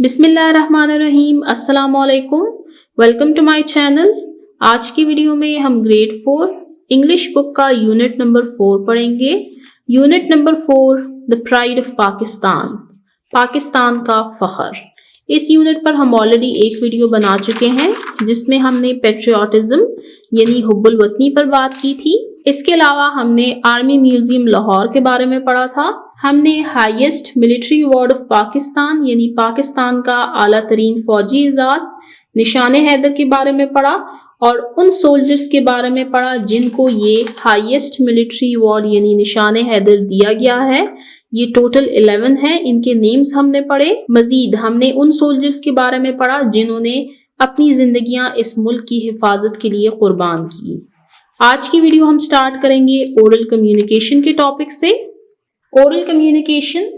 बिस्मिल्लाहिर्रहमानिर्रहीम, अस्सलाम वालेकुम। Welcome to my channel. आज की वीडियो में हम ग्रेड 4 इंग्लिश बुक का यूनिट नंबर 4 पढ़ेंगे। Unit number 4, the pride of Pakistan, Pakistan का फख्र। इस यूनिट पर हम ऑलरेडी एक वीडियो बना चुके हैं जिसमें हमने पेट्रियाटिज्म यानी हुब्बुल वतनी पर बात की थी। इसके अलावा हमने आर्मी म्यूजियम लाहौर के बारे में पढ़ा था। हमने highest military award of Pakistan यानी पाकिस्तान का आला तरीन फौजी एजाज निशान हैदर के बारे में पढ़ा और उन सोल्जर्स के बारे में पढ़ा जिनको ये हाईएस्ट मिलिट्री अवार्ड यानी निशान हैदर दिया गया है। ये टोटल 11 है, इनके नेम्स हमने पढ़े। मजीद हमने उन सोल्जर्स के बारे में पढ़ा जिन्होंने अपनी जिंदगियां इस मुल्क की हिफाजत के लिए कुर्बान की। आज की वीडियो हम स्टार्ट करेंगे ओरल कम्युनिकेशन के टॉपिक से। ओरल कम्युनिकेशन,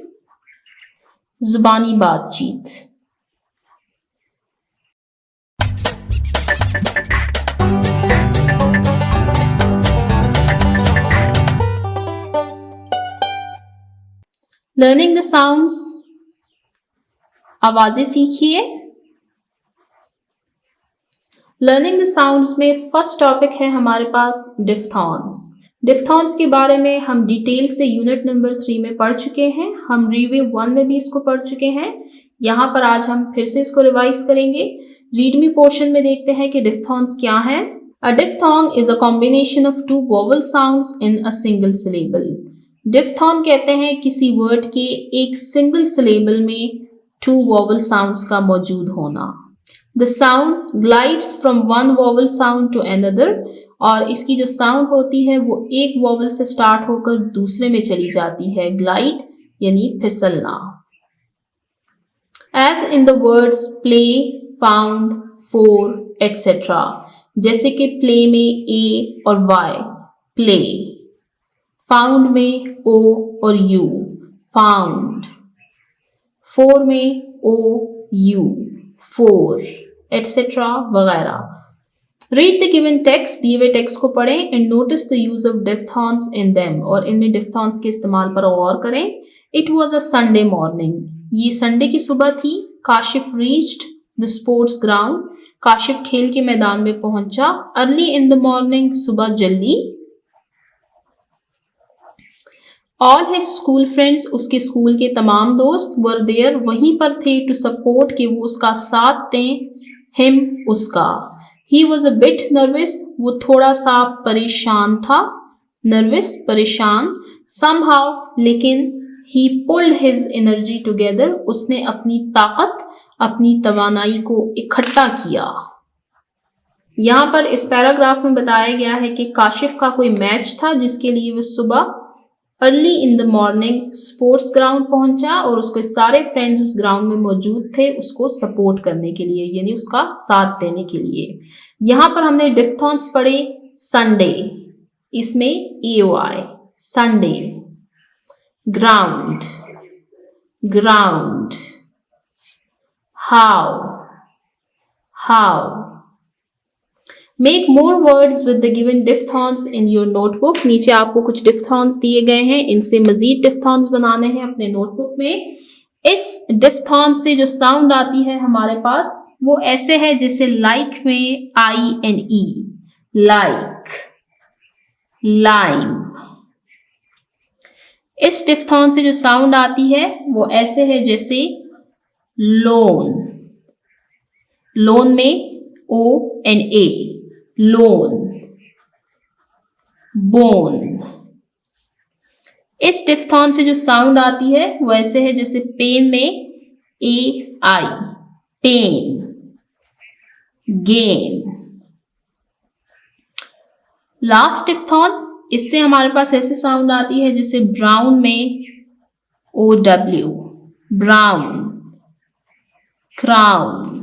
जुबानी बातचीत। लर्निंग द साउंड्स, आवाजें सीखिए। लर्निंग द साउंड्स में फर्स्ट टॉपिक है हमारे पास डिफ्थॉन्स। डिफ्थॉन्स के बारे में हम डिटेल से यूनिट नंबर 3 में पढ़ चुके हैं। हम रिव्यू 1 में भी इसको पढ़ चुके हैं। यहाँ पर आज हम फिर से इसको रिवाइज करेंगे। रीड मी पोर्शन में देखते हैं कि डिफ्थॉन्स क्या है। A diphthong is a combination of 2 vowel sounds in a single syllable. Diphthong कहते हैं किसी वर्ड के एक सिंगल सिलेबल में 2 वोवल साउंड्स का मौजूद होना। The sound glides from one vowel sound to another, और इसकी जो साउंड होती है वो एक वोवल से स्टार्ट होकर दूसरे में चली जाती है। ग्लाइड यानी फिसलना। As in the words play, found, four etcetera, जैसे कि प्ले में ए और वाई प्ले, फाउंड में ओ और यू फाउंड, फोर में ओ यू फोर एटसेट्रा वगैरह। रीड द गिवन टेक्स्ट, दिए हुए टेक्स्ट को पढ़ें and notice the use of diphthongs in them, और इनमें डिफ्थॉन्स के इस्तेमाल पर गौर करें। It was a Sunday morning, ये संडे की सुबह थी। Kashif reached the sports ground, Kashif खेल के मैदान में पहुंचा। अर्ली इन द मॉर्निंग, सुबह जल्दी। ऑल हिज स्कूल फ्रेंड्स, उसके स्कूल के तमाम दोस्त, वर देयर, वहीं पर थे, टू सपोर्ट, कि वो उसका साथ दें, हिम, उसका। He was a bit nervous, वो थोड़ा सा परेशान था। नर्वस, परेशान। समहाउ, लेकिन, ही पुल्ड हिज एनर्जी टुगेदर, उसने अपनी ताकत, अपनी तवानाई को इकट्ठा किया। यहाँ पर इस पैराग्राफ में बताया गया है कि काशिफ का कोई मैच था जिसके लिए वो सुबह early in the morning sports ground पहुंचा और उसके सारे फ्रेंड्स उस ग्राउंड में मौजूद थे उसको सपोर्ट करने के लिए, यानी उसका साथ देने के लिए। यहाँ पर हमने डिफ्थॉन्स पढ़े। संडे, इसमें A O I, Sunday. Ground, ground. How, how. Make more words with the given diphthongs in your notebook, नीचे आपको कुछ डिफ्थॉन्स दिए गए हैं, इनसे मजीद डिफ्थॉन्स बनाने हैं अपने नोटबुक में। इस डिफ्थॉन्स से जो साउंड आती है हमारे पास वो ऐसे है जैसे लाइक में I-N-E, लाइक, लाइम। इस डिफ्थॉन से जो साउंड आती है वो ऐसे है जैसे लोन, लोन में O-N-A, लोन। बोन। इस डिफ्थॉन से जो साउंड आती है वो ऐसे है जैसे पेन में A-I, पेन। गेन। लास्ट डिफ्थॉन, इससे हमारे पास ऐसे साउंड आती है जैसे ब्राउन में O-W, brown. Crown.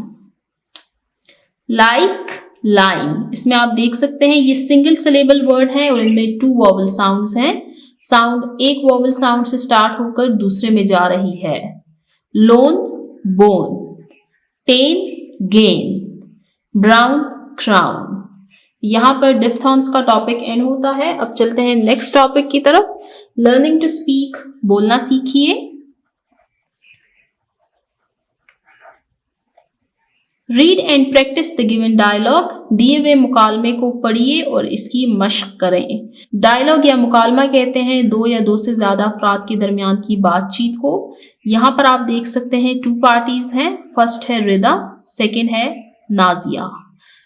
Like, line, इसमें आप देख सकते हैं ये सिंगल सिलेबल वर्ड है और इनमें 2 वोवल साउंड्स हैं। साउंड एक वोवल साउंड से स्टार्ट होकर दूसरे में जा रही है। Loan, bone. Pen, gain. Brown, crown. यहाँ पर डिफ्थॉन्स का टॉपिक एंड होता है। अब चलते हैं नेक्स्ट टॉपिक की तरफ। लर्निंग टू स्पीक, बोलना सीखिए। Read and practice the given dialogue, दिए हुए मुकालमे को पढ़िए और इसकी मशक करें। डायलॉग या मुकालमा कहते हैं दो या दो से ज्यादा अफराद के दरमियान की बातचीत को। यहाँ पर आप देख सकते हैं 2 पार्टीज हैं, फर्स्ट है रिदा, सेकंड है नाजिया।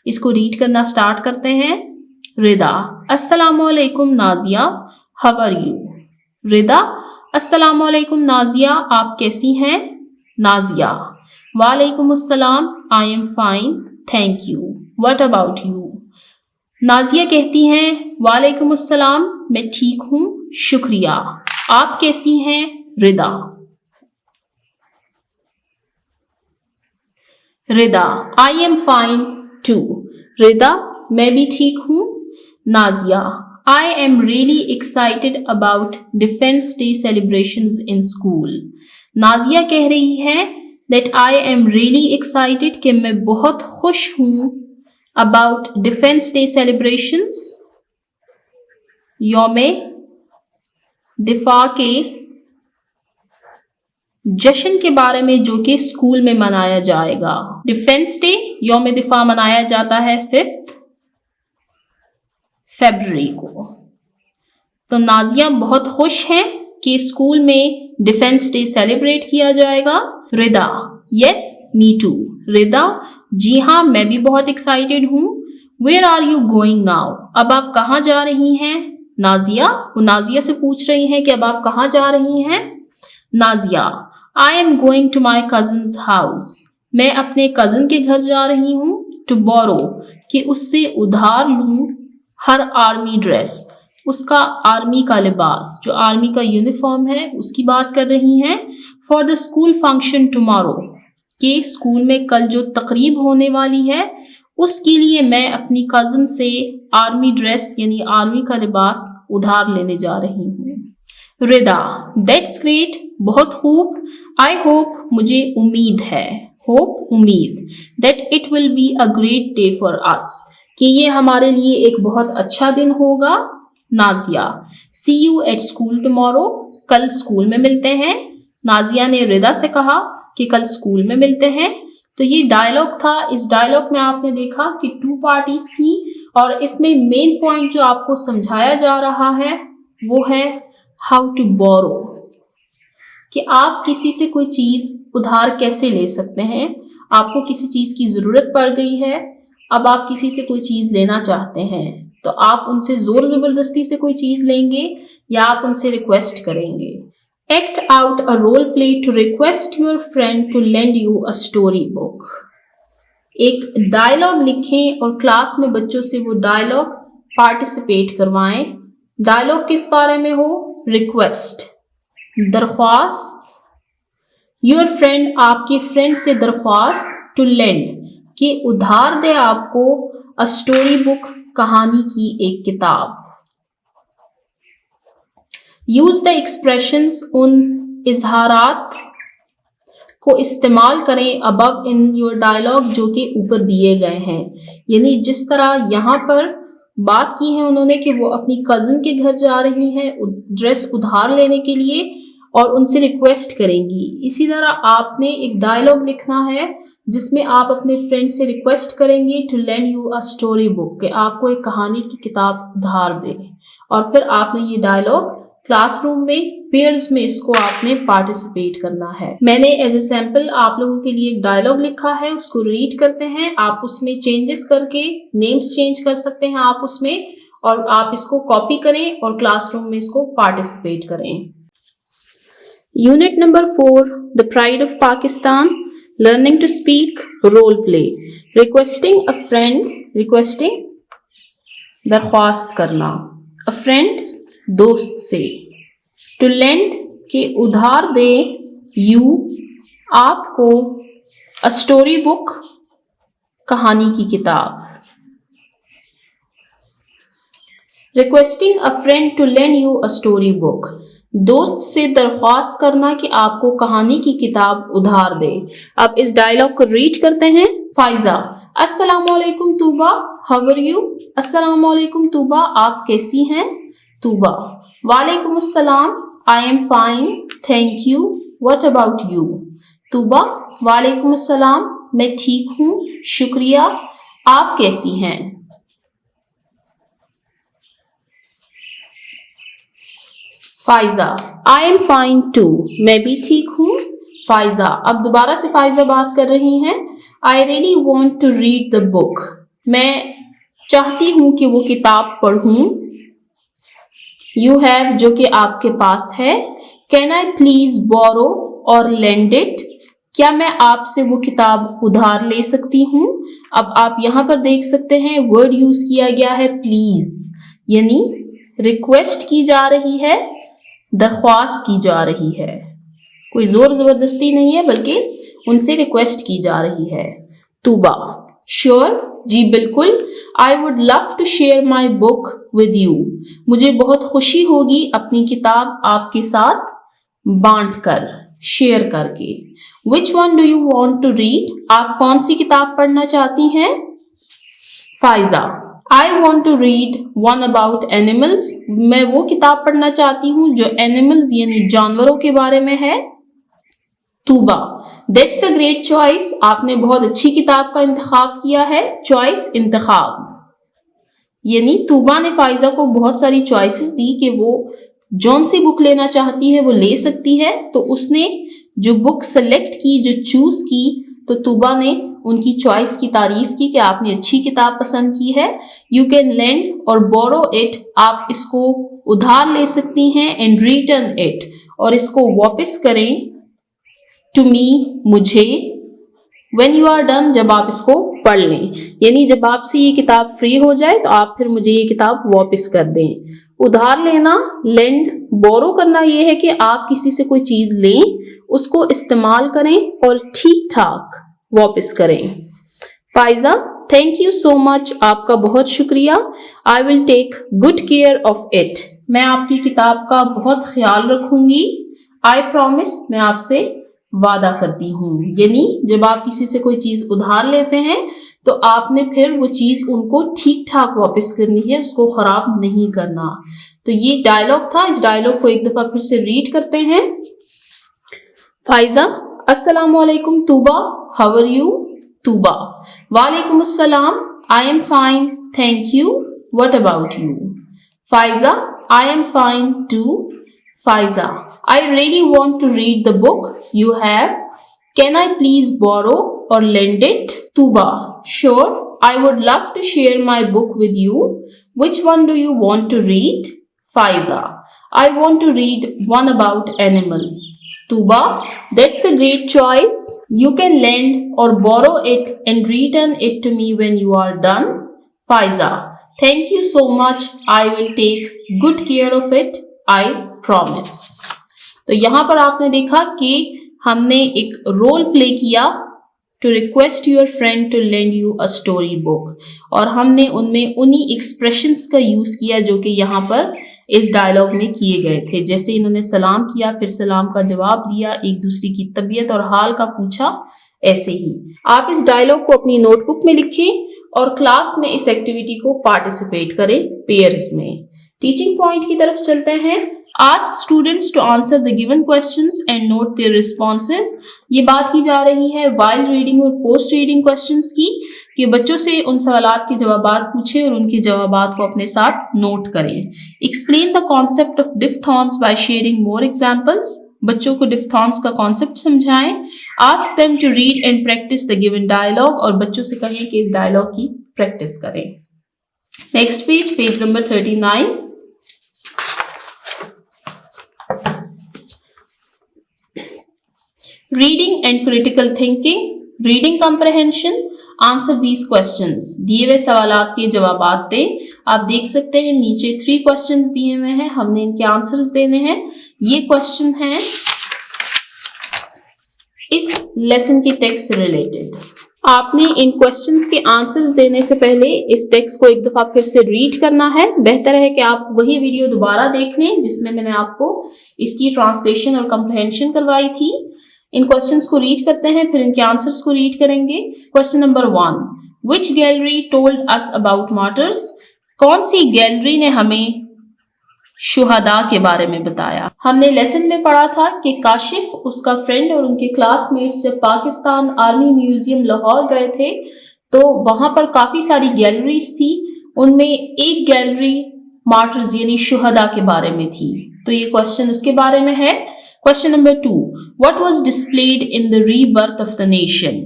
इसको रीड करना स्टार्ट करते हैं। रिदा, अस्सलामुअलैकुम नाजिया, हाउ आर यू? रिदा, अस्सलामुअलैकुम नाजिया, आप कैसी हैं? नाजिया, वालेकुम अस्सलाम, I am fine, thank you, what about you? Nazia कहती हैं वालेकुम अस्सलाम, मैं ठीक हूँ, शुक्रिया, आप कैसी हैं? रिदा, रिदा, आई एम फाइन टू। रिदा, मैं भी ठीक हूँ। Nazia, I am really excited about Defense Day celebrations in school. Nazia कह रही है that I am really excited कि मैं बहुत खुश हूँ about Defense Day celebrations, यौमे दिफा के जश्न के बारे में जो कि स्कूल में मनाया जाएगा। डिफेंस डे यौम दिफा मनाया जाता है 5 फरवरी को। तो नाजिया बहुत खुश है कि स्कूल में डिफेंस डे सेलिब्रेट किया जाएगा। रिदा, यस मी टू। रिदा, जी हाँ मैं भी बहुत एक्साइटेड हूँ। Where are you going now? अब आप कहाँ जा रही हैं? नाजिया, वो नाजिया से पूछ रही हैं कि अब आप कहाँ जा रही हैं? Nazia, I am going to my cousin's house. मैं अपने कजिन के घर जा रही हूँ। टू बोरो, कि उससे उधार लूँ। हर आर्मी ड्रेस, उसका आर्मी का लिबास, जो आर्मी का यूनिफॉर्म है उसकी बात कर रही हैं। For the school function tomorrow, के स्कूल में कल जो तकरीब होने वाली है उसके लिए मैं अपनी कजिन से आर्मी ड्रेस यानी आर्मी का लिबास उधार लेने जा रही हूँ। रिदा, दैट्स ग्रेट, बहुत खूब। आई होप, मुझे उम्मीद है, होप उम्मीद, that it will be a great day for us, कि ये हमारे लिए एक बहुत अच्छा दिन होगा। नाजिया, सी यू एट स्कूल टुमारो, कल स्कूल में मिलते हैं। नाजिया ने रिदा से कहा कि कल स्कूल में मिलते हैं। तो ये डायलॉग था। इस डायलॉग में आपने देखा कि 2 पार्टीज थी और इसमें मेन पॉइंट जो आपको समझाया जा रहा है वो है हाउ टू बोरो, कि आप किसी से कोई चीज उधार कैसे ले सकते हैं। आपको किसी चीज की जरूरत पड़ गई है, अब आप किसी से कोई चीज लेना चाहते हैं तो आप उनसे जोर जबरदस्ती से कोई चीज लेंगे या आप उनसे रिक्वेस्ट करेंगे। Act out a role play to request your friend to lend you a story book. एक डायलॉग लिखें और क्लास में बच्चों से वो डायलॉग पार्टिसिपेट करवाएं। डायलॉग किस बारे में हो? रिक्वेस्ट, दरख्वास्त। योर फ्रेंड, आपके फ्रेंड से दरख्वास्त। टू लेंड, कि उधार दे आपको। अ स्टोरी बुक, कहानी की एक किताब। यूज द एक्सप्रेशंस, उन इजहारात को इस्तेमाल करें अबव इन योर डायलॉग, जो कि ऊपर दिए गए हैं। यानी जिस तरह यहाँ पर बात की है उन्होंने कि वो अपनी कजिन के घर जा रही हैं ड्रेस उधार लेने के लिए और उनसे रिक्वेस्ट करेंगी, इसी तरह आपने एक डायलॉग लिखना है जिसमें आप अपने फ्रेंड से रिक्वेस्ट करेंगे to lend you a story book, कि आपको एक कहानी की किताब उधार दे। और फिर आपने ये डायलॉग क्लासरूम में पेयर्स में इसको आपने पार्टिसिपेट करना है। मैंने एज ए सैम्पल आप लोगों के लिए एक डायलॉग लिखा है, उसको रीड करते हैं। आप उसमें चेंजेस करके नेम्स चेंज कर सकते हैं आप उसमें, और आप इसको कॉपी करें और क्लासरूम में इसको पार्टिसिपेट करें। Unit number 4, the pride of Pakistan, learning to speak, role play. Requesting a friend, requesting दरख्वास्त करना, अ फ्रेंड दोस्त से, टू लेंड के उधार दे, यू आपको, अ स्टोरी बुक कहानी की किताब। Requesting a friend to lend you a story book, दोस्त से दरख्वास्त करना कि आपको कहानी की किताब उधार दे। अब इस डायलॉग को रीड करते हैं। फाइजा, अस्सलामुअलैकुम तूबा, हाउ आर यू? अस्सलामुअलैकुम तूबा, आप कैसी हैं? तूबा, वालेकुम अस्सलाम, I am fine, thank you, what about you? Tuba, वालेकुम अस्सलाम, मैं ठीक हूँ, शुक्रिया। आप कैसी हैं? Faiza, I am fine too, मैं भी ठीक हूँ। फाइजा, अब दोबारा से फाइजा बात कर रही हैं। I really want to read the book, मैं चाहती हूँ कि वो किताब पढ़ूं। यू हैव, जो कि आपके पास है। कैन आई प्लीज बोरो और लेंड इट, क्या मैं आपसे वो किताब उधार ले सकती हूँ। अब आप यहाँ पर देख सकते हैं वर्ड यूज किया गया है प्लीज, यानी रिक्वेस्ट की जा रही है, दरख्वास्त की जा रही है, कोई जोर जबरदस्ती नहीं है बल्कि उनसे रिक्वेस्ट की जा रही है। तूबा, श्योर, जी बिल्कुल। I would love to share my book with you, मुझे बहुत खुशी होगी अपनी किताब आपके साथ बांट कर, शेयर करके। Which one do you want to read, आप कौन सी किताब पढ़ना चाहती हैं। Faiza, I want to read one about animals, मैं वो किताब पढ़ना चाहती हूँ जो एनिमल्स यानी जानवरों के बारे में है। Tuba, that's a great choice, आपने बहुत अच्छी किताब का इंतखाब किया है। चॉइस, इंतखाब, यानी तूबा ने फाइजा को बहुत सारी चॉइसेस दी कि वो जौन सी बुक लेना चाहती है वो ले सकती है। तो उसने जो बुक सेलेक्ट की, जो चूज की, तो तूबा ने उनकी चॉइस की तारीफ की कि आपने अच्छी किताब पसंद की है। यू कैन लेंड और बोरो इट, आप इसको उधार ले सकती हैं। एंड रिटर्न इट, और इसको वापस करें। टू मी, मुझे। When you are done, जब आप इसको पढ़ लें, यानी जब आपसे ये किताब फ्री हो जाए तो आप फिर मुझे ये किताब वापस कर दें। उधार लेना, लेंड, बोरो करना ये है कि आप किसी से कोई चीज लें, उसको इस्तेमाल करें और ठीक ठाक वापस करें। Faiza, thank you so much, आपका बहुत शुक्रिया। I will take good care of it, मैं आपकी किताब का बहुत ख्याल रखूंगी। आई प्रॉमिस, मैं आपसे वादा करती हूँ, यानी जब आप किसी से कोई चीज उधार लेते हैं तो आपने फिर वो चीज उनको ठीक ठाक वापस करनी है, उसको खराब नहीं करना। तो ये डायलॉग था, इस डायलॉग को एक दफा फिर से रीड करते हैं। फाइजा, अस्सलाम वालेकुम Tuba, how are you. Tuba, वालेकुम अस्सलाम, I am fine, thank you, what about you. Faiza, I am fine too. Faiza, I really want to read the book you have. Can I please borrow or lend it? Tuba, sure. I would love to share my book with you. Which one do you want to read? Faiza, I want to read one about animals. Tuba, that's a great choice. You can lend or borrow it and return it to me when you are done. Faiza, thank you so much. I will take good care of it. I promise. तो यहाँ पर आपने देखा कि हमने एक role play किया to request your friend to lend you a story book, और हमने उनमें उन्हीं एक्सप्रेशंस का यूज किया जो कि यहाँ पर इस डायलॉग में किए गए थे। जैसे इन्होंने सलाम किया, फिर सलाम का जवाब दिया, एक दूसरे की तबीयत और हाल का पूछा, ऐसे ही आप इस डायलॉग को अपनी नोटबुक में लिखें और क्लास में इस एक्टिविटी को पार्टिसिपेट करें पेयर्स में। टीचिंग पॉइंट की तरफ चलते हैं। Ask students to answer the given questions and note their responses. ये बात की जा रही है वाइल रीडिंग और पोस्ट रीडिंग क्वेश्चंस की, कि बच्चों से उन सवालात के जवाबात पूछें और उनके जवाबात को अपने साथ नोट करें। Explain the concept of diphthongs by sharing more examples, बच्चों को डिफ्थॉन्स का कॉन्सेप्ट समझाएं। Ask them to read and practice the given dialogue, और बच्चों से कहें कि इस डायलॉग की प्रैक्टिस करें। Next page, page number 39। Reading and critical thinking, reading comprehension, answer these questions, दिए हुए सवालात के जवाबात दें। आप देख सकते हैं नीचे 3 क्वेश्चंस दिए हुए हैं, हमने इनके आंसर्स देने हैं। ये क्वेश्चन हैं इस लेसन के टेक्स्ट से रिलेटेड। आपने इन क्वेश्चंस के आंसर्स देने से पहले इस टेक्स्ट को एक दफा फिर से रीड करना है। बेहतर है कि आप वही वीडियो दोबारा देख लें जिसमें मैंने आपको इसकी ट्रांसलेशन और कॉम्प्रहेंशन करवाई थी। इन क्वेश्चंस को रीड करते हैं, फिर इनके आंसर्स को रीड करेंगे। Question number 1, which gallery told us about martyrs, कौन सी गैलरी ने हमें शुहदा के बारे में बताया। हमने लेसन में पढ़ा था कि काशिफ, उसका फ्रेंड और उनके क्लासमेट्स जब पाकिस्तान आर्मी म्यूजियम लाहौर गए थे तो वहां पर काफी सारी गैलरीज थी। उनमें एक गैलरी मार्टर्स यानी शुहदा के बारे में थी, तो ये क्वेश्चन उसके बारे में है। Question number 2, what was displayed in the rebirth of the nation.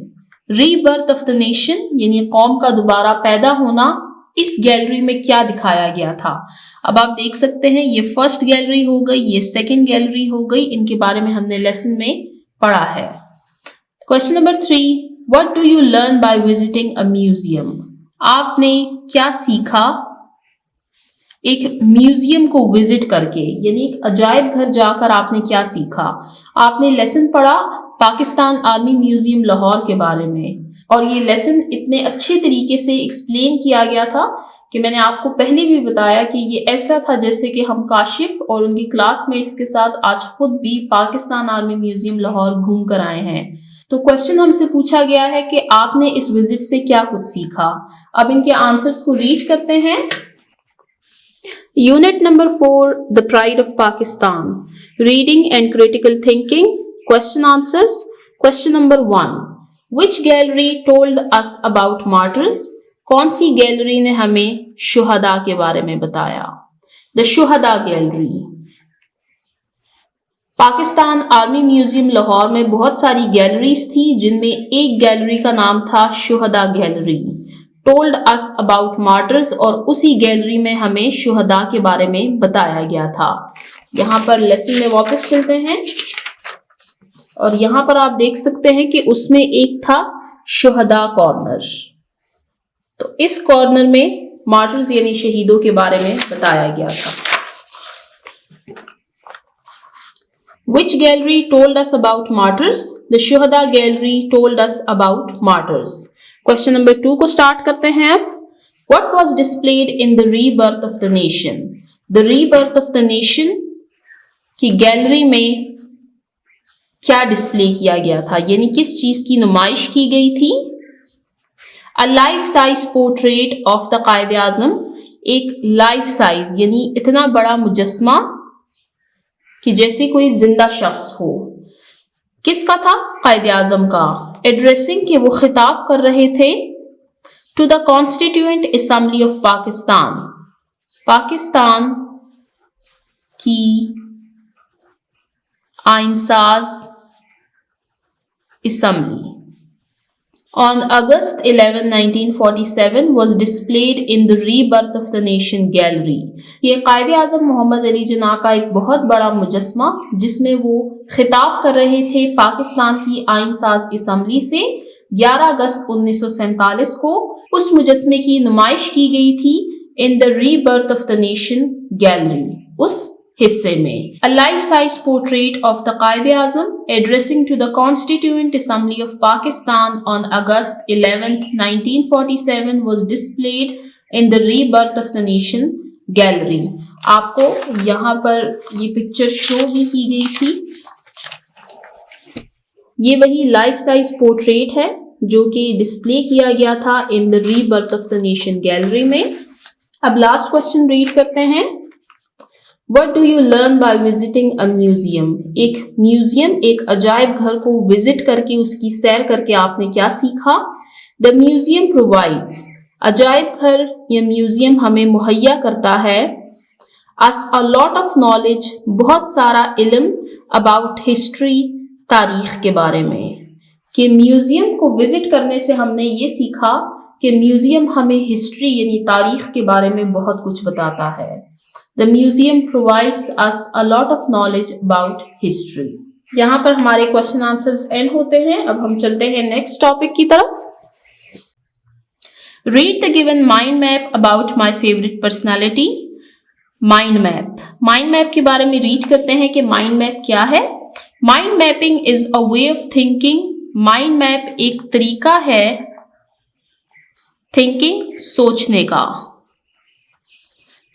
Rebirth of the nation यानी कौम का दोबारा पैदा होना, इस गैलरी में क्या दिखाया गया था। अब आप देख सकते हैं ये फर्स्ट गैलरी हो गई, ये सेकंड गैलरी हो गई, इनके बारे में हमने लेसन में पढ़ा है। Question number 3, what do you learn by visiting a museum. आपने क्या सीखा एक म्यूजियम को विजिट करके, यानी एक अजायब घर जाकर आपने क्या सीखा। आपने लेसन पढ़ा पाकिस्तान आर्मी म्यूजियम लाहौर के बारे में, और ये लेसन इतने अच्छे तरीके से एक्सप्लेन किया गया था कि मैंने आपको पहले भी बताया कि ये ऐसा था जैसे कि हम काशिफ और उनके क्लासमेट्स के साथ आज खुद भी पाकिस्तान आर्मी म्यूजियम लाहौर घूम कर आए हैं। तो क्वेश्चन हमसे पूछा गया है कि आपने इस विजिट से क्या कुछ सीखा। अब इनके आंसर्स को रीड करते हैं। Unit number 4, the pride of Pakistan, reading and critical thinking, question answers. Question number 1, which gallery told us about martyrs. कौन सी गैलरी ने हमें शुहदा के बारे में बताया। द शुहदा gallery. Pakistan army museum Lahore में बहुत सारी गैलरीज थी, जिनमें एक गैलरी का नाम था शुहदा gallery. Told us about martyrs, और उसी गैलरी में हमें शुहदा के बारे में बताया गया था। यहाँ पर लेसन में वापस चलते हैं और यहाँ पर आप देख सकते हैं कि उसमें एक था शुहदा कॉर्नर। तो इस कॉर्नर में मार्टर्स यानी शहीदों के बारे में बताया गया था। Which gallery told us about martyrs? The Shuhada gallery told us about martyrs. Question number 2 को स्टार्ट करते हैं अब। What was displayed in the rebirth of the nation? The rebirth of the nation की गैलरी में क्या display किया गया था, यानी किस चीज की नुमाइश की गई थी। A life size portrait of the कायदे आजम, एक लाइफ साइज यानी इतना बड़ा मुजस्मा कि जैसे कोई जिंदा शख्स हो। किसका था? कायदे आजम का। एड्रेसिंग के वो खिताब कर रहे थे to the constituent assembly of Pakistan, Pakistan की आइनसाज assembly. On August 11, 1947 was displayed in the Rebirth of the Nation Gallery. ये कायदे आज़म मोहम्मद अली जिन्ना का एक बहुत बड़ा मुजस्मा, जिसमें वो खिताब कर रहे थे पाकिस्तान की आइनसाज असेंबली से। 11 अगस्त 1947 को उस मुजस्मे की नुमाइश की गई थी in the rebirth of the nation gallery, उस हिस्से में। A life-size portrait of the Qaid Azam addressing to the Constituent Assembly of Pakistan on August 11, 1947 was displayed in the Rebirth of the Nation Gallery. आपको यहाँ पर ये picture show भी की गई थी। ये वही लाइफ साइज पोर्ट्रेट है जो कि डिस्प्ले किया गया था in the rebirth of the nation gallery में। अब लास्ट क्वेश्चन रीड करते हैं। What do you learn by visiting a museum? एक म्यूजियम, एक अजायब घर को विजिट करके, उसकी सैर करके आपने क्या सीखा। The museum provides, अजायब घर या म्यूजियम हमें मुहैया करता है us a lot of knowledge, बहुत सारा इल्म about history, तारीख के बारे में। कि म्यूजियम को विजिट करने से हमने ये सीखा कि म्यूजियम हमें हिस्ट्री यानी तारीख के बारे में बहुत कुछ बताता है। The museum provides us a lot of knowledge about history. यहाँ पर हमारे क्वेश्चन आंसर्स एंड होते हैं। अब हम चलते हैं नेक्स्ट टॉपिक की तरफ। Read the given mind map about my favorite personality. Mind map. Mind map के बारे में रीड करते हैं कि mind map क्या है। Mind mapping is a way of thinking. Mind map एक तरीका है thinking, सोचने का।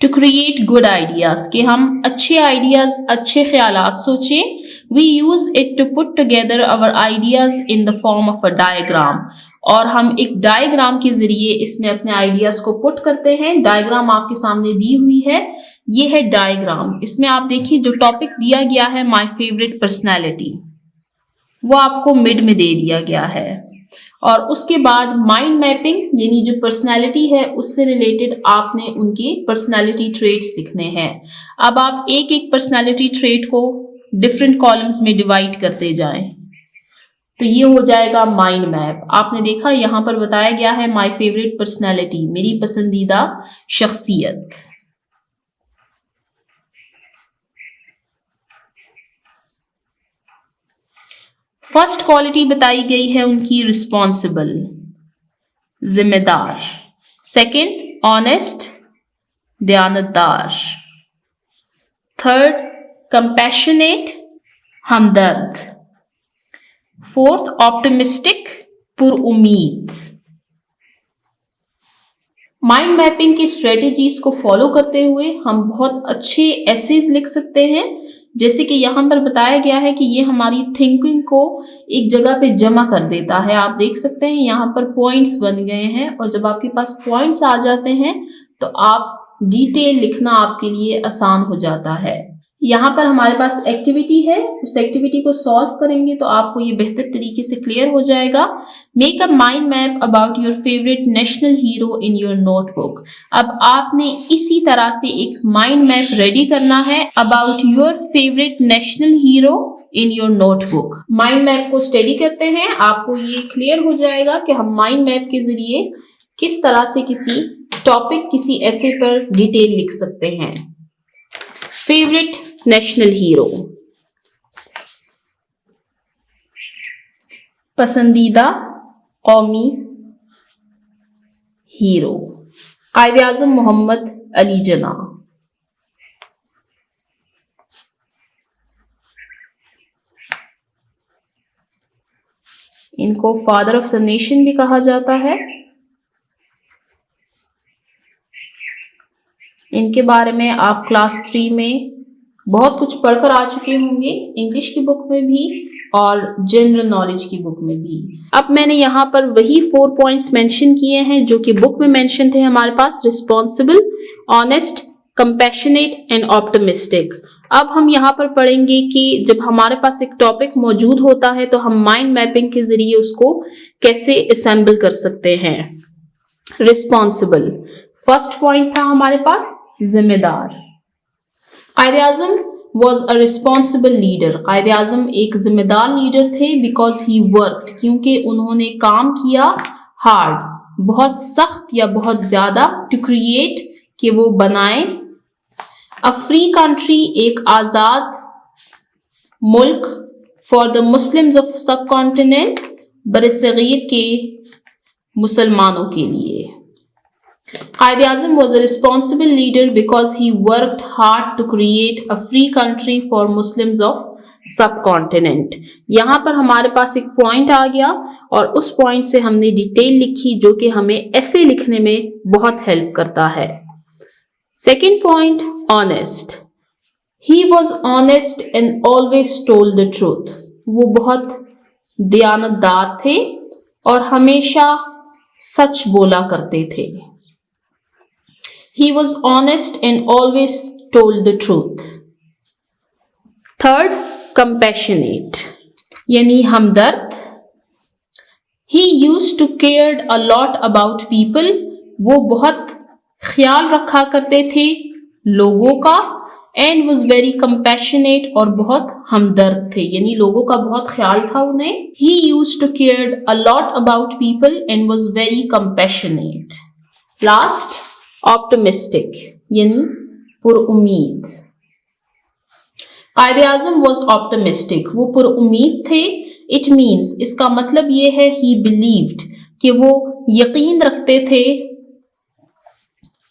To create good ideas, कि हम अच्छे ideas, अच्छे ख्यालात सोचें। We use it to put together our ideas in the form of a diagram. और हम एक डायग्राम के जरिए इसमें अपने आइडियाज को पुट करते हैं। डायग्राम आपके सामने दी हुई है, ये है डायग्राम। इसमें आप देखिए जो टॉपिक दिया गया है माय फेवरेट पर्सनैलिटी, वो आपको मिड में दे दिया गया है। और उसके बाद माइंड मैपिंग यानी जो पर्सनैलिटी है उससे रिलेटेड आपने उनके पर्सनैलिटी ट्रेट्स लिखने हैं। अब आप एक एक पर्सनैलिटी ट्रेट को डिफरेंट कॉलम्स में डिवाइड करते जाएं, तो ये हो जाएगा माइंड मैप। आपने देखा यहाँ पर बताया गया है माय फेवरेट पर्सनैलिटी, मेरी पसंदीदा शख्सियत। फर्स्ट क्वालिटी बताई गई है उनकी रिस्पॉन्सिबल, जिम्मेदार। सेकंड ऑनेस्ट, दयानतदार। थर्ड कंपैशनेट, हमदर्द। फोर्थ ऑप्टिमिस्टिक, पुरउम्मीद। माइंड मैपिंग की स्ट्रेटेजीज को फॉलो करते हुए हम बहुत अच्छे एसेज लिख सकते हैं। जैसे कि यहाँ पर बताया गया है कि ये हमारी थिंकिंग को एक जगह पे जमा कर देता है। आप देख सकते हैं यहाँ पर पॉइंट्स बन गए हैं, और जब आपके पास पॉइंट्स आ जाते हैं तो आप डिटेल लिखना आपके लिए आसान हो जाता है। यहाँ पर हमारे पास एक्टिविटी है, उस एक्टिविटी को सॉल्व करेंगे तो आपको ये बेहतर तरीके से क्लियर हो जाएगा। Make a mind map about your favourite national hero in your notebook. अब आपने इसी तरह से एक माइंड मैप रेडी करना है about your favourite national hero in your notebook. Mind map को स्टडी करते हैं, आपको ये क्लियर हो जाएगा कि हम माइंड मैप के जरिए किस तरह से किसी टॉपिक, किसी ऐसे पर डिटेल लिख सकते हैं। फेवरेट नेशनल हीरो, पसंदीदा कौमी हीरो, कायदे आज़म मोहम्मद अली जिन्ना। इनको फादर ऑफ द नेशन भी कहा जाता है। इनके बारे में आप क्लास 3 में बहुत कुछ पढ़कर आ चुके होंगे, इंग्लिश की बुक में भी और जनरल नॉलेज की बुक में भी। अब मैंने यहाँ पर वही 4 पॉइंट्स मेंशन किए हैं जो कि बुक में मेंशन थे हमारे पास, responsible, honest, compassionate and optimistic. अब हम यहाँ पर पढ़ेंगे कि जब हमारे पास एक टॉपिक मौजूद होता है तो हम माइंड मैपिंग के जरिए उसको कैसे असेंबल कर सकते हैं। रिस्पॉन्सिबल, फर्स्ट पॉइंट था हमारे पास जिम्मेदार। कायदे आज़म वॉज अ रिस्पॉन्सिबल लीडर। कायदे आज़म एक जिम्मेदार लीडर थे बिकॉज ही वर्कड, क्योंकि उन्होंने काम किया, हार्ड, बहुत सख्त या बहुत ज्यादा, टू क्रिएट, कि वो बनाए, अ फ्री कंट्री, एक आजाद मुल्क, फॉर द मुस्लिम्स ऑफ सब कॉन्टिनेंट, बरसगीर के मुसलमानों के लिए। Qaid Azam was a responsible leader because he worked hard to create a free country for Muslims of subcontinent। यहाँ पर हमारे पास एक पॉइंट आ गया और उस पॉइंट से हमने डिटेल लिखी जो कि हमें ऐसे लिखने में बहुत हेल्प करता है। Second point, honest. He was honest and always told the truth। वो बहुत दयानतदार थे और हमेशा सच बोला करते थे। He was honest and always told the truth। Third, compassionate, यानी हमदर्द। He used to cared a lot about people। वो बहुत ख्याल रखा करते थे लोगों का, and was very compassionate, और बहुत हमदर्द थे, यानी लोगों का बहुत ख्याल था उन्हें। He used to cared a lot about people and was very compassionate। Last, optimistic, यानी पुरउम्मीद। कायदे आज़म वॉज ऑप्टिमिस्टिक, वो पुरउम्मीद थे। इट मीन्स, इसका मतलब ये है ही बिलीव्ड, कि वो यकीन रखते थे,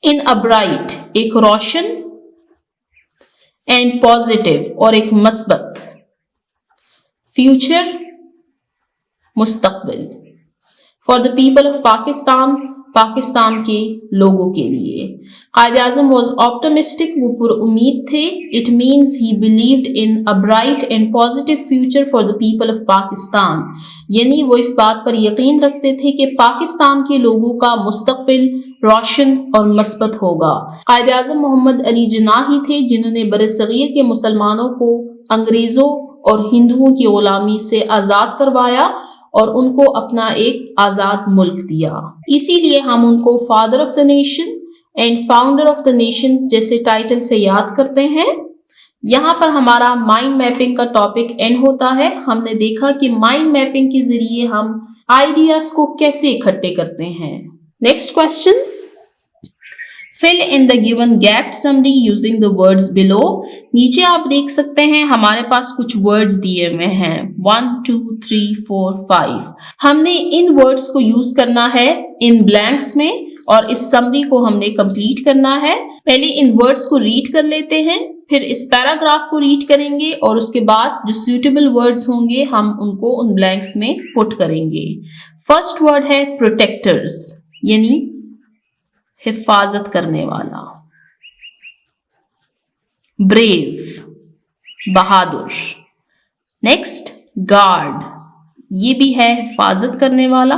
इन अ ब्राइट, एक रोशन, एंड पॉजिटिव, और एक मस्बत, फ्यूचर, मुस्तकबिल, for the people of Pakistan, Pakistan के लोगों के लिए। कायद-ए-आज़म वॉज ऑप्टिमिस्टिक, वो पुरुम्मीद थे। It means he believed in a bright and positive future for the people of Pakistan, यानी वो इस बात पर यकीन रखते थे कि पाकिस्तान के लोगों का मुस्तकबिल रोशन और मस्बत होगा। कायद-ए-आज़म मोहम्मद अली जिन्ना ही थे जिन्होंने बरसगीर के मुसलमानों को अंग्रेजों और हिंदुओं की गुलामी से आज़ाद करवाया और उनको अपना एक आज़ाद मुल्क दिया। इसीलिए हम उनको father of the nation and founder of the Nations जैसे टाइटल से याद करते हैं। यहाँ पर हमारा माइंड मैपिंग का टॉपिक एंड होता है। हमने देखा कि माइंड मैपिंग के जरिए हम आइडियाज को कैसे इकट्ठे करते हैं। Next question, fill in the given gap summary using the words below. नीचे आप देख सकते हैं हमारे पास कुछ वर्ड्स दिए हुए हैं 1 2 3 4 5। हमने इन वर्ड्स को यूज करना है इन ब्लैंक्स में और इस समरी को हमने कंप्लीट करना है। पहले इन वर्ड्स को रीड कर लेते हैं, फिर इस पैराग्राफ को रीड करेंगे और उसके बाद जो सूटेबल वर्ड्स होंगे हम उनको उन ब्लैंक्स में पुट करेंगे। फर्स्ट वर्ड है प्रोटेक्टर्स, यानी हिफाजत करने वाला। ब्रेव, बहादुर। नेक्स्ट गार्ड, ये भी है हिफाजत करने वाला।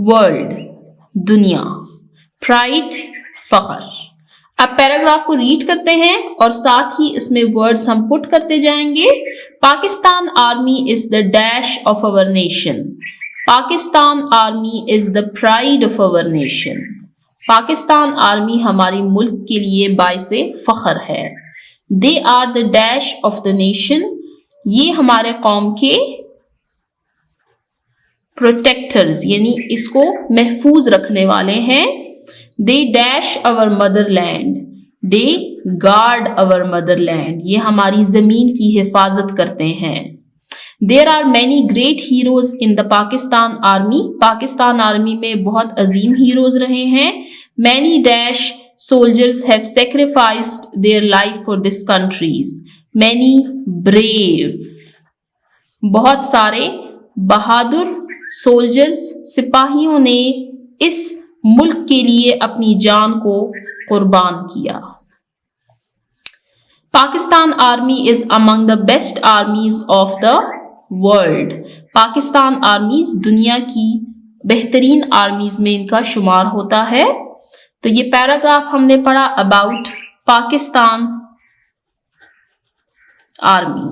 वर्ल्ड, दुनिया। प्राइड, फख्र। अब पैराग्राफ को रीड करते हैं और साथ ही इसमें वर्ड्स हम पुट करते जाएंगे। Pakistan army is the dash of our nation. Pakistan army is the pride of our nation. Pakistan army हमारी मुल्क के लिए बाइसे फख्र है। They are the dash of the nation, ये हमारे कौम के प्रोटेक्टर्स यानी इसको महफूज रखने वाले हैं। They dash our motherland, they guard our motherland, ये हमारी जमीन की हिफाजत करते हैं। There are many great heroes in the Pakistan army, Pakistan army में बहुत अजीम हीरोज रहे हैं। Many dash soldiers have sacrificed their life for this countries. Many brave, बहुत सारे बहादुर सोल्जर्स सिपाहियों ने इस मुल्क के लिए अपनी जान को कुर्बान किया। Pakistan army is among the best आर्मीज of the world. Pakistan आर्मीज दुनिया की बेहतरीन आर्मीज में इनका शुमार होता है। तो ये पैराग्राफ हमने पढ़ा अबाउट पाकिस्तान आर्मी।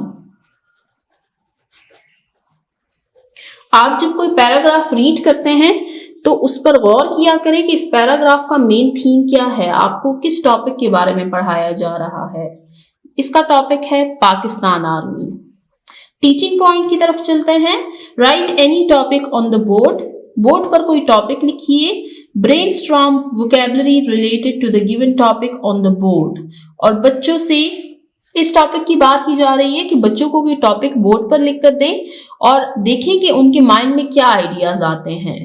आप जब कोई पैराग्राफ रीड करते हैं तो उस पर गौर किया करें कि इस पैराग्राफ का मेन थीम क्या है, आपको किस टॉपिक के बारे में पढ़ाया जा रहा है। इसका टॉपिक है पाकिस्तान आर्मी। टीचिंग पॉइंट की तरफ चलते हैं। Write any topic on the board, board पर कोई टॉपिक लिखिए। Brainstorm vocabulary related to the given topic on the board, और बच्चों से इस टॉपिक की बात की जा रही है कि बच्चों को कोई टॉपिक बोर्ड पर लिख कर दें और देखें कि उनके माइंड में क्या आइडियाज आते हैं।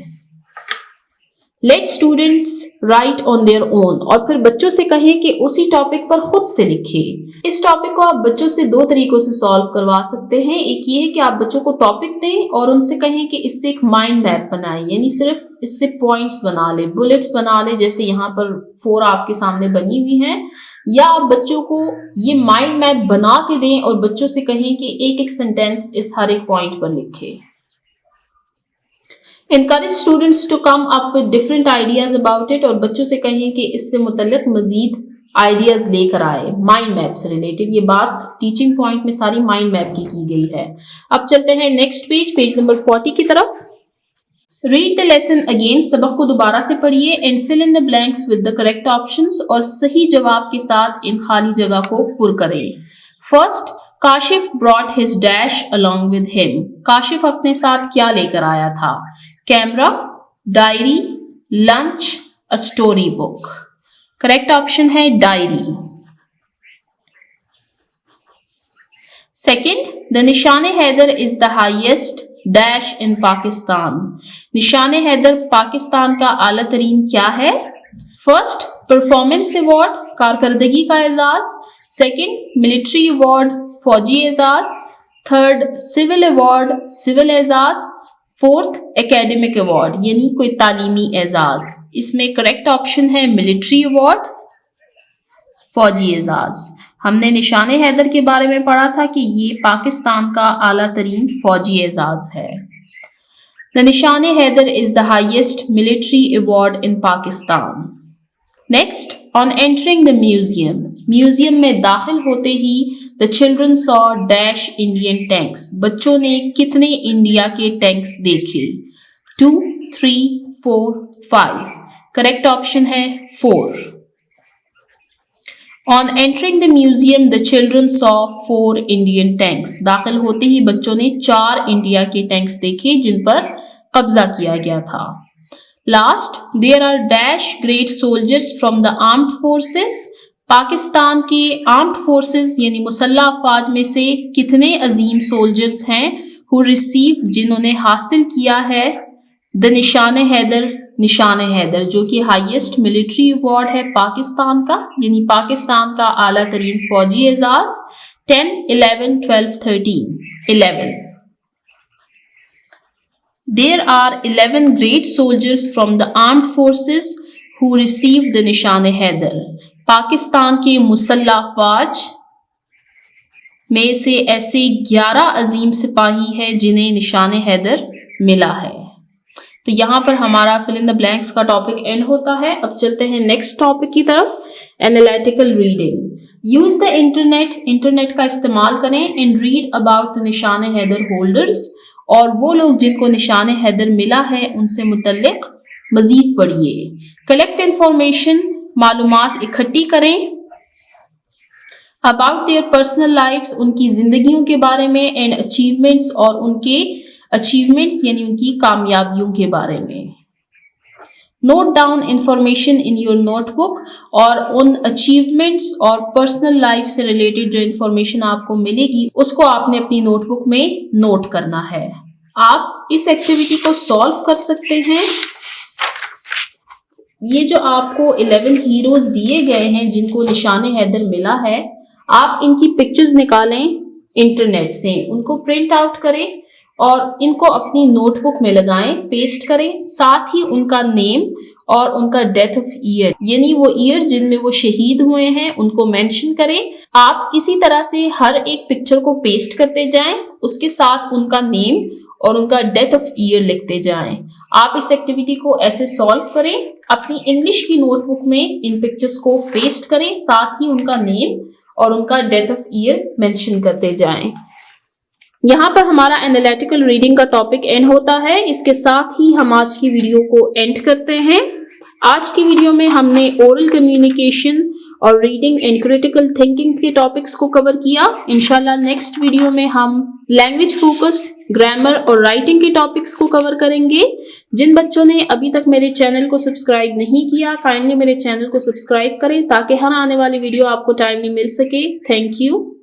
Let students write on their own, और फिर बच्चों से कहें कि उसी टॉपिक पर खुद से लिखें। इस टॉपिक को आप बच्चों से दो तरीकों से सॉल्व करवा सकते हैं। एक ये है कि आप बच्चों को टॉपिक दें और उनसे कहें कि इससे एक माइंड मैप बनाएं, यानी सिर्फ इससे पॉइंट्स बना ले, बुलेट्स बना ले, जैसे यहाँ पर 4 आपके सामने बनी हुई हैं। या आप बच्चों को ये माइंड मैप बना के दें और बच्चों से कहें कि एक एक सेंटेंस इस हर एक पॉइंट पर लिखें। Encourage students to come up with different ideas about it, और बच्चों से कहें कि इससे मुतल्लिक मजीद आइडियाज लेकर आए माइंड मैप से रिलेटेड। ये बात टीचिंग पॉइंट में सारी माइंड मैप की गई है। अब चलते हैं नेक्स्ट पेज नंबर 40 की तरफ। रीड द लेसन अगेन, सबक को दोबारा से पढ़िए and fill in the blanks with the correct options, और सही जवाब के साथ इन खाली जगह को पुर करें। First, Kashif brought his dash along with him. Kashif अपने साथ क्या लेकर आया था? Camera, diary, lunch, a story book. Correct option है diary. Second, the Nishan Haider is the highest dash in Pakistan. Nishan Haider Pakistan का आला तरीन क्या है? फर्स्ट, परफॉर्मेंस अवार्ड, कारकर्दगी का एजाज। सेकेंड, मिलिट्री अवार्ड, फौजी एजाज। थर्ड, सिविल अवार्ड, सिविल एजाज। फोर्थ, एकेडमिक अवार्ड यानी कोई तालीमी एजाज। इसमें करेक्ट ऑप्शन है मिलिट्री अवार्ड, फौजी एजाज। हमने निशाने हैदर के बारे में पढ़ा था कि ये पाकिस्तान का आला तरीन फौजी एजाज है। The Nishan-e Haider is the highest military award in Pakistan. Next, on entering the museum, museum में दाखिल होते ही the children saw dash Indian tanks, बच्चों ने कितने इंडिया के टैंक्स देखे? 2, 3, 4, 5। करेक्ट ऑप्शन है 4। On entering the museum the children saw 4 Indian tanks, दाखिल होते ही बच्चों ने 4 इंडिया के टैंक्स देखे जिन पर कब्जा किया गया था। Last, there are dash great soldiers from the armed forces, Pakistan के आर्म्ड फोर्सेस यानी मुसल्लह अफवाज में से कितने अजीम सोल्जर्स हैं हु रिसीव, जिन्होंने हासिल किया है द निशान हैदर, निशान हैदर जो कि हाईएस्ट मिलिट्री अवार्ड है पाकिस्तान का, यानी पाकिस्तान का आला तरीन फौजी एजाज। 10, 11, 12, 13। 11, there are 11 great soldiers from the armed forces who receive the Nishan Haider, Pakistan के मुसल्लह अफवाज में से ऐसे 11 अजीम सिपाही हैं जिन्हें निशान हैदर मिला है। तो यहाँ पर हमारा फिल इन द ब्लैंक्स का टॉपिक एंड होता है। अब चलते हैं नेक्स्ट टॉपिक की तरफ, analytical reading. Use the internet, internet का इस्तेमाल करें and read about the Nishan Haider holders, और वो लोग जिनको निशान हैदर मिला है उनसे मुतल्लिक मजीद पढ़िए। कलेक्ट इंफॉर्मेशन, मालूमात इकट्ठी करें अबाउट देयर पर्सनल लाइफ्स, उनकी जिंदगियों के बारे में, एंड अचीवमेंट्स, और उनके अचीवमेंट्स यानी उनकी कामयाबियों के बारे में। Note down information in your notebook, और उन अचीवमेंट्स और पर्सनल लाइफ से रिलेटेड जो इंफॉर्मेशन आपको मिलेगी उसको आपने अपनी नोटबुक में नोट करना है। आप इस एक्टिविटी को सॉल्व कर सकते हैं। ये जो आपको 11 हीरोज दिए गए हैं जिनको निशान हैदर मिला है, आप इनकी पिक्चर्स निकालें इंटरनेट से, उनको प्रिंट आउट करें और इनको अपनी नोटबुक में लगाएं, पेस्ट करें। साथ ही उनका नेम और उनका डेथ ऑफ ईयर यानी वो ईयर जिनमें वो शहीद हुए हैं उनको मेंशन करें। आप इसी तरह से हर एक पिक्चर को पेस्ट करते जाएं, उसके साथ उनका नेम और उनका डेथ ऑफ ईयर लिखते जाएं। आप इस एक्टिविटी को ऐसे सॉल्व करें। अपनी इंग्लिश की नोटबुक में इन पिक्चर्स को पेस्ट करें, साथ ही उनका नेम और उनका डेथ ऑफ ईयर मेंशन करते जाएं। यहाँ पर हमारा एनालिटिकल रीडिंग का टॉपिक एंड होता है। इसके साथ ही हम आज की वीडियो को एंड करते हैं। आज की वीडियो में हमने ओरल कम्युनिकेशन और रीडिंग एंड क्रिटिकल थिंकिंग के टॉपिक्स को कवर किया। इंशाल्लाह नेक्स्ट वीडियो में हम लैंग्वेज फोकस, ग्रामर और राइटिंग के टॉपिक्स को कवर करेंगे। जिन बच्चों ने अभी तक मेरे चैनल को सब्सक्राइब नहीं किया, काइंडली मेरे चैनल को सब्सक्राइब करें ताकि हर आने वाली वीडियो आपको टाइमली मिल सके। Thank you.